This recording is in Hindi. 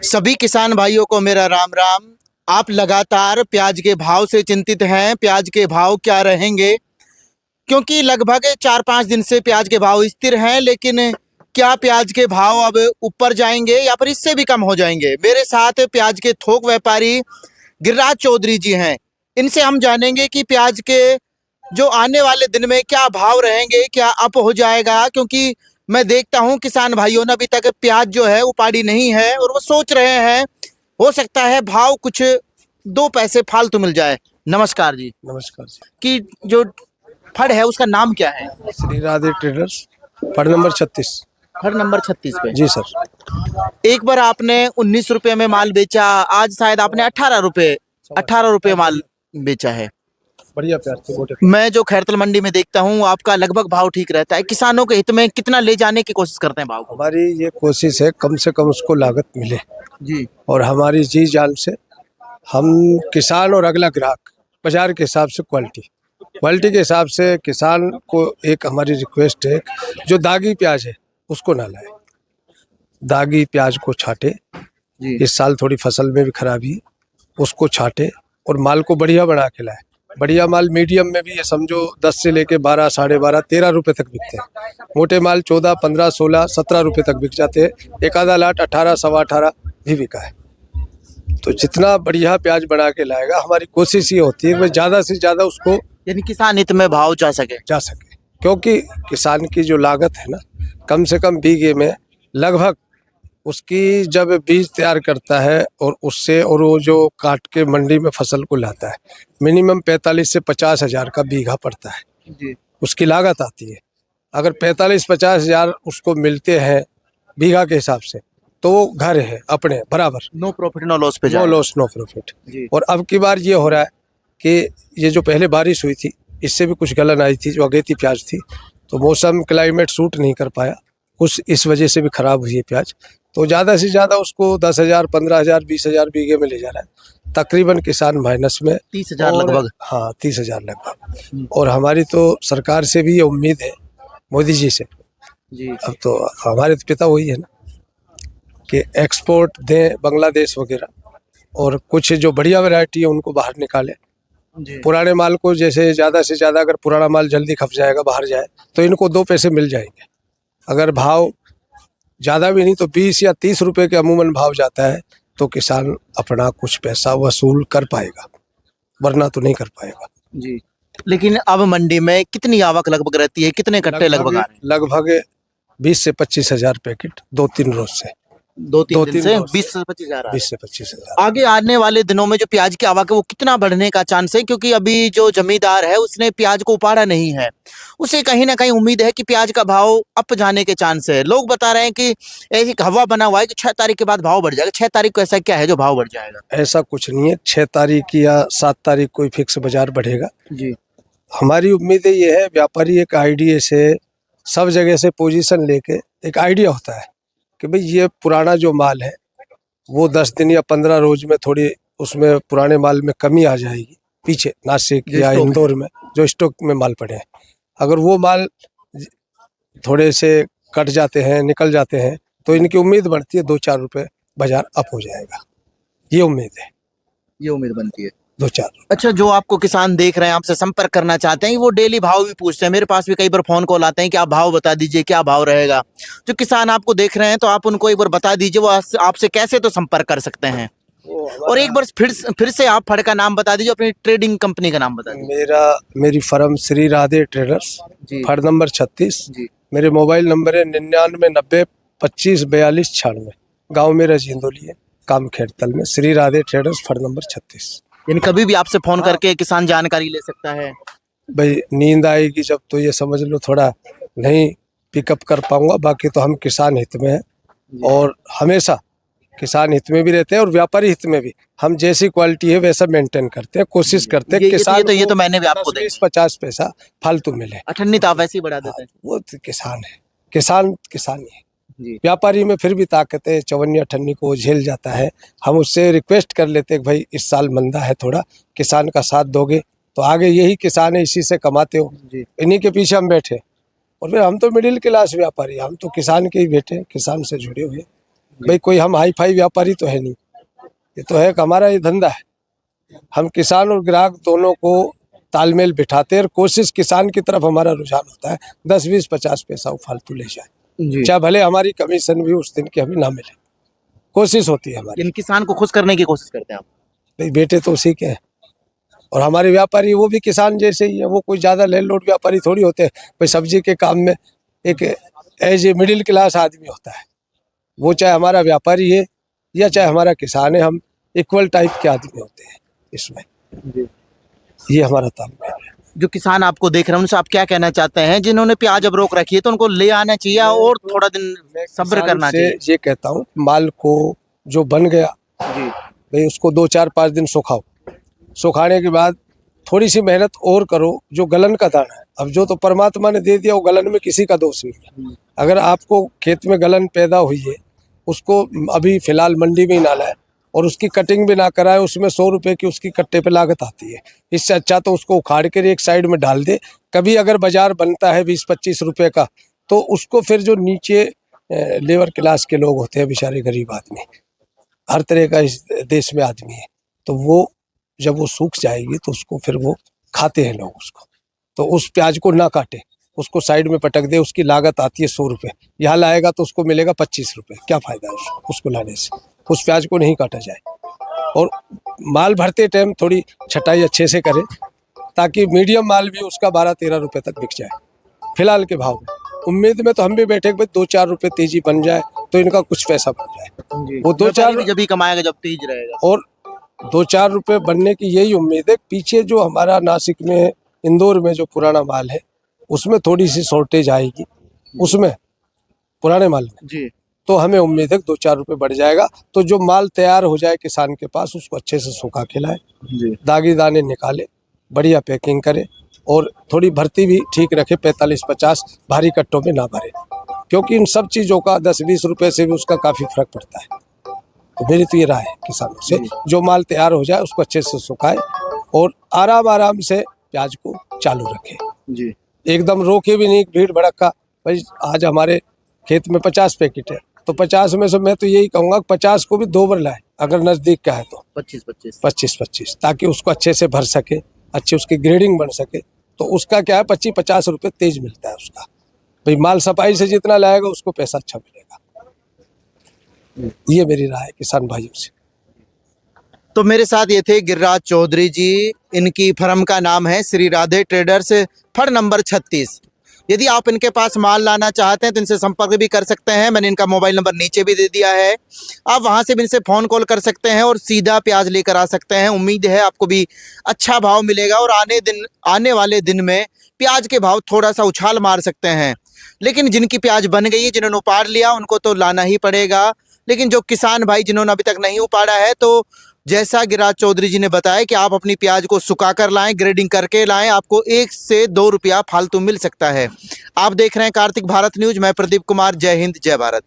सभी किसान भाइयों को मेरा राम राम। आप लगातार प्याज के भाव से चिंतित हैं, प्याज के भाव क्या रहेंगे, क्योंकि लगभग 4-5 दिन से प्याज के भाव स्थिर हैं। लेकिन क्या प्याज के भाव अब ऊपर जाएंगे या फिर इससे भी कम हो जाएंगे? मेरे साथ प्याज के थोक व्यापारी गिरिराज चौधरी जी हैं। इनसे हम जानेंगे कि प्याज के जो आने वाले दिन में क्या भाव रहेंगे, क्या अप हो जाएगा, क्योंकि मैं देखता हूं किसान भाइयों ने अभी तक प्याज जो है उपाड़ी नहीं है और वो सोच रहे हैं हो सकता है भाव कुछ 2 पैसे फालतू मिल जाए। नमस्कार जी। नमस्कार जी। कि जो फड़ है उसका नाम क्या है? श्री राधे ट्रेडर्स, फड़ नंबर 36। फड़ नंबर 36 पे जी सर। एक बार आपने 19 रुपए में माल बेचा, आज शायद आपने 18 रुपए माल बेचा है। बढ़िया प्यार से गोटे। मैं जो खैरतल मंडी में देखता हूँ आपका लगभग भाव ठीक रहता है। किसानों के हित में कितना ले जाने की कोशिश करते हैं भाव को? हमारी ये कोशिश है कम से कम उसको लागत मिले जी और हमारी जी जान से हम किसान और अगला ग्राहक बाजार के हिसाब से क्वालिटी के हिसाब से किसान को एक हमारी रिक्वेस्ट है, जो दागी प्याज है उसको ना लाए। दागी प्याज को छाटे। जी इस साल थोड़ी फसल में भी खराबी है, उसको छाटे और माल को बढ़िया बना के लाए। बढ़िया माल मीडियम में भी ये समझो 10 से लेके 12, 12.5, 13 रुपए तक बिकते हैं। मोटे माल 14, 15, 16, 17 रुपए तक बिक जाते हैं। एक आधा लाट 18, 18.25 भी बिका है। तो जितना बढ़िया प्याज बना के लाएगा, हमारी कोशिश ये होती है कि ज़्यादा से ज़्यादा उसको यानी किसान हित में भाव जा सके। क्योंकि किसान की जो लागत है ना, कम से कम बीघे में लगभग उसकी जब बीज तैयार करता है और उससे और वो जो काट के मंडी में फसल को लाता है, मिनिमम 45 से 50 हजार का बीघा पड़ता है। जी उसकी लागत आती है। अगर 45-50 हजार उसको मिलते हैं बीघा के हिसाब से, तो वो घर है अपने बराबर। नो प्रॉफिट नो लॉस पे नो जाए। Loss no profit. जी और अब की बार ये हो रहा है कि ये जो पहले बारिश हुई थी, इससे भी कुछ गलन आई थी, जो अगेती प्याज थी, तो मौसम क्लाइमेट सूट नहीं कर पाया, कुछ इस वजह से भी खराब हुई है प्याज। तो ज़्यादा से ज़्यादा उसको 10,000, 15,000, 20,000 बीघे में ले जा रहा है तकरीबन किसान माइनस में। 30,000 लगभग। हाँ 30,000 लगभग। और हमारी तो सरकार से भी ये उम्मीद है, मोदी जी से। जी अब तो हमारे तो पिता वही है ना कि एक्सपोर्ट दें बांग्लादेश वगैरह, और कुछ जो बढ़िया वैरायटी है उनको बाहर निकालें। जी पुराने माल को जैसे ज़्यादा से ज़्यादा अगर पुराना माल जल्दी खप जाएगा, बाहर जाए, तो इनको 2 पैसे मिल जाएंगे। अगर भाव ज़्यादा भी नहीं तो 20 या 30 रुपए के अमूमन भाव जाता है, तो किसान अपना कुछ पैसा वसूल कर पाएगा, वरना तो नहीं कर पाएगा। जी। लेकिन अब मंडी में कितनी आवक लगभग रहती है, कितने कट्टे लगभग आ रहे हैं? लगभग 20 से 25 हजार पैकेट 2-3 रोज से। 2-3 दिन से रोज 20 से 25 हजार। 20 से 25 हजार। आगे आने वाले दिनों में जो प्याज की आवक है वो कितना बढ़ने का चांस है? क्योंकि अभी जो जमींदार है उसने प्याज को उपाड़ा नहीं है, उसे कहीं ना कहीं उम्मीद है कि प्याज का भाव अप जाने के चांस है। लोग बता रहे हैं कि ऐसी हवा बना हुआ है कि 6 तारीख के बाद भाव बढ़ जाएगा। 6 तारीख को ऐसा क्या है जो भाव बढ़ जाएगा? ऐसा कुछ नहीं है, 6 तारीख या 7 तारीख कोई फिक्स बाजार बढ़ेगा। जी हमारी उम्मीद ये है, व्यापारी एक आइडिया से सब जगह से पोजीशन लेके एक आइडिया होता है कि भाई ये पुराना जो माल है वो 10 दिन या 15 रोज में थोड़ी उसमें पुराने माल में कमी आ जाएगी, पीछे नासिक या इंदौर में जो स्टॉक में माल पड़े हैं। अगर वो माल थोड़े से कट जाते हैं, निकल जाते हैं, तो इनकी उम्मीद बढ़ती है 2-4 रुपए बाजार अप हो जाएगा। ये उम्मीद है, ये उम्मीद बनती है। 2-4। अच्छा, जो आपको किसान देख रहे हैं आपसे संपर्क करना चाहते हैं, वो डेली भाव भी पूछते हैं। मेरे पास भी कई बार फोन कॉल आते हैं कि आप भाव बता दीजिए, क्या भाव रहेगा। जो किसान आपको देख रहे हैं तो आप उनको एक बार बता दीजिए वो आपसे कैसे तो संपर्क कर सकते हैं। और एक बार फिर से आप फड़ का नाम बता दीजिए, अपनी ट्रेडिंग कंपनी का नाम बता दीजिए। मेरी फर्म श्री राधे ट्रेडर्स, फड़ नंबर 36। मेरे मोबाइल नंबर है 9990254296। गाँव मेरा जिंदोली है, काम खैरतल में। श्री राधे ट्रेडर्स, फड़ नंबर 36। यानी कभी भी आपसे फोन करके किसान जानकारी ले सकता है। भाई नींद आएगी जब तो ये समझ लो थोड़ा नहीं पिकअप कर पाऊंगा, बाकी तो हम किसान हित में हैं और हमेशा किसान हित में भी रहते हैं और व्यापारी हित में भी। हम जैसी क्वालिटी है वैसा मेंटेन करते हैं, कोशिश करते हैं किसान ये तो मैंने भी आपको 20-50 पैसा फालतू मिले। अठन्नी तो आप वैसे ही बढ़ा देते हैं। वो तो किसान है, किसान ही है। जी। व्यापारी में फिर भी ताकत है, 54-58 को झेल जाता है। हम उससे रिक्वेस्ट कर लेते हैं कि भाई इस साल मंदा है, थोड़ा किसान का साथ दोगे तो आगे यही किसान है, इसी से कमाते हो, इन्हीं के पीछे हम बैठे। और फिर हम तो मिडिल क्लास व्यापारी, हम तो किसान के ही बेटे, किसान से जुड़े हुए। भाई कोई हम हाई फाई व्यापारी तो है नहीं, ये तो है कि हमारा ये धंधा है। हम किसान और ग्राहक दोनों को तालमेल बिठाते हैं और कोशिश किसान की तरफ हमारा रुझान होता है 10, 20, 50 पैसा वो फालतू ले जाए, जी। चाहे भले हमारी कमीशन भी उस दिन की हमें ना मिले, कोशिश होती है हमारी। इन किसान को खुश करने की कोशिश करते हैं आप। भाई बेटे तो उसी के हैं और हमारे व्यापारी वो भी किसान जैसे ही है, वो कोई ज्यादा लैंडलॉर्ड व्यापारी थोड़ी होते हैं। भाई सब्जी के काम में एक एज ए मिडिल क्लास आदमी होता है, वो चाहे हमारा व्यापारी है या चाहे हमारा किसान है, हम इक्वल टाइप के आदमी होते हैं इसमें। ये हमारा तालमेल है। जो किसान आपको देख रहे हैं उनसे आप क्या कहना चाहते हैं? जिन्होंने प्याज अब रोक रखी है तो उनको ले आना चाहिए और थोड़ा दिन सब्र किसान करना से चाहिए। ये कहता हूँ, माल को जो बन गया जी। भाई उसको 2, 4, 5 दिन सुखाओ, सुखाने के बाद थोड़ी सी मेहनत और करो। जो गलन का दाना है, अब जो तो परमात्मा ने दे दिया वो गलन में किसी का दोष नहीं है। अगर आपको खेत में गलन पैदा हुई है, उसको अभी फिलहाल मंडी में ही ना लाए और उसकी कटिंग भी ना कराए, उसमें 100 रुपए की उसकी कट्टे पे लागत आती है। इससे अच्छा तो उसको उखाड़ कर एक साइड में डाल दे। कभी अगर बाजार बनता है 20-25 रुपए का, तो उसको फिर जो नीचे लेबर क्लास के लोग होते हैं, बेचारे गरीब आदमी, हर तरह का इस देश में आदमी है, तो वो जब वो सूख जाएगी तो उसको फिर वो खाते हैं लोग उसको। तो उस प्याज को ना काटे, उसको साइड में पटक दे। उसकी लागत आती है 100 रुपए, यहाँ लाएगा तो उसको मिलेगा 25 रुपए। क्या फायदा है उसको लाने से? उस प्याज को नहीं काटा जाए और माल भरते टाइम थोड़ी छटाई अच्छे से करें ताकि मीडियम माल भी उसका 12-13 रुपए तक बिक जाए फिलहाल के भाव में। उम्मीद में तो हम भी बैठे भाई 2-4 रुपए तेजी बन जाए तो इनका कुछ पैसा बन जाए। वो 2-4 जब भी कमाएगा जब तेज रहेगा। और 2-4 रुपए बनने की यही उम्मीद है। पीछे जो हमारा नासिक में, इंदौर में जो पुराना माल है उसमें थोड़ी सी शॉर्टेज आएगी, उसमें पुराने माल में जी। तो हमें उम्मीद है 2-4 रुपए बढ़ जाएगा। तो जो माल तैयार हो जाए किसान के पास, उसको अच्छे से सुखा के लाए, दागी दाने निकाले, बढ़िया पैकिंग करे और थोड़ी भर्ती भी ठीक रखे, 45-50 भारी कट्टों में ना भरे, क्योंकि इन सब चीज़ों का 10-20 रुपए से भी उसका काफ़ी फर्क पड़ता है। तो मेरी तो ये राय है किसानों से, जो माल तैयार हो जाए उसको अच्छे से सुखाए और आराम आराम से प्याज को चालू रखे। जी। एकदम रोके भी नहीं भीड़ भड़का। भाई आज हमारे खेत में 50 पैकेट है तो 50 में से मैं तो यही कहूँगा 50 को भी 2 बार लाए, अगर नज़दीक का है तो 25-25, ताकि उसको अच्छे से भर सके, अच्छी उसकी ग्रेडिंग बन सके। तो उसका क्या है 25-50 रुपए तेज मिलता है उसका। भाई माल सफाई से जितना लाएगा उसको पैसा अच्छा मिलेगा। ये मेरी राय है किसान भाइयों से। तो मेरे साथ ये थे गिरिराज चौधरी जी, इनकी फर्म का नाम है श्री राधे ट्रेडर्स, फड़ नंबर 36। यदि आप इनके पास माल लाना चाहते हैं तो इनसे संपर्क भी कर सकते हैं। मैंने इनका मोबाइल नंबर नीचे भी दे दिया है, आप वहां से भी इनसे फ़ोन कॉल कर सकते हैं और सीधा प्याज लेकर आ सकते हैं। उम्मीद है आपको भी अच्छा भाव मिलेगा और आने वाले दिन में प्याज के भाव थोड़ा सा उछाल मार सकते हैं। लेकिन जिनकी प्याज बन गई है, जिन्होंने उपाड़ लिया, उनको तो लाना ही पड़ेगा। लेकिन जो किसान भाई जिन्होंने अभी तक नहीं उपाड़ा है, तो जैसा गिरिराज चौधरी जी ने बताया कि आप अपनी प्याज को सुखा कर लाएं, ग्रेडिंग करके लाएं, आपको 1 से 2 रुपया फालतू मिल सकता है। आप देख रहे हैं कार्तिक भारत न्यूज, मैं प्रदीप कुमार। जय हिंद, जय भारत।